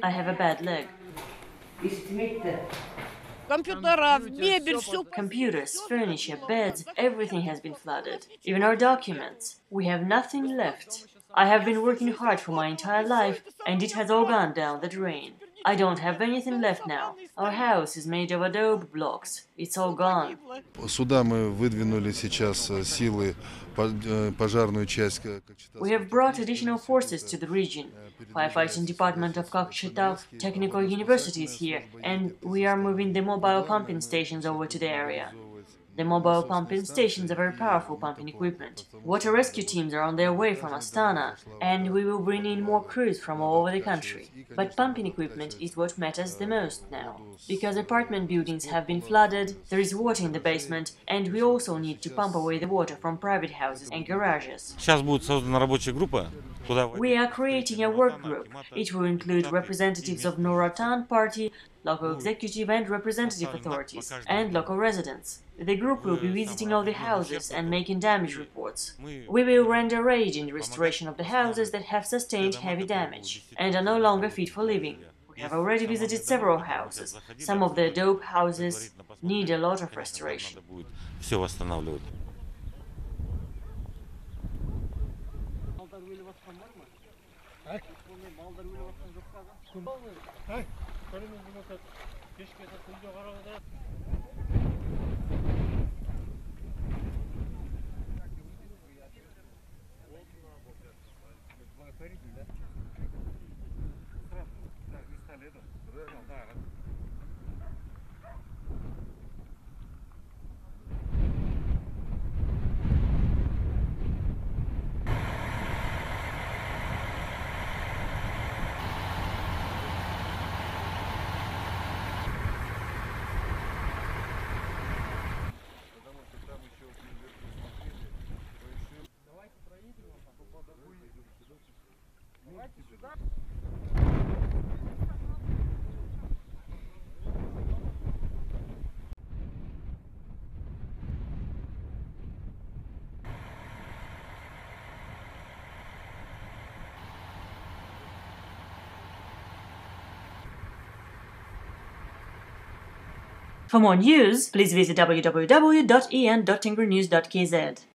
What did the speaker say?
I have a bad leg. Computers, furniture, beds, everything has been flooded. Even our documents. We have nothing left. I have been working hard for my entire life, and it has all gone down the drain. I don't have anything left now. Our house is made of adobe blocks. It's all gone. Сюда мы выдвинули сейчас силы, пожарную часть. We have brought additional forces to the region. Firefighting department of Kazakhstan Technical University is here, and we are moving the mobile pumping stations over to the area. The mobile pumping stations are very powerful pumping equipment. Water rescue teams are on their way from Astana, and we will bring in more crews from all over the country. But pumping equipment is what matters the most now. Because apartment buildings have been flooded, there is water in the basement, and we also need to pump away the water from private houses and garages. We are creating a work group. It will include representatives of Nur-Otan party, local executive and representative authorities, and local residents. The group will be visiting all the houses and making damage reports. We will render aid in the restoration of the houses that have sustained heavy damage and are no longer fit for living. We have already visited several houses. Some of the adobe houses need a lot of restoration. For more news, please visit www.en.tengrinews.kz.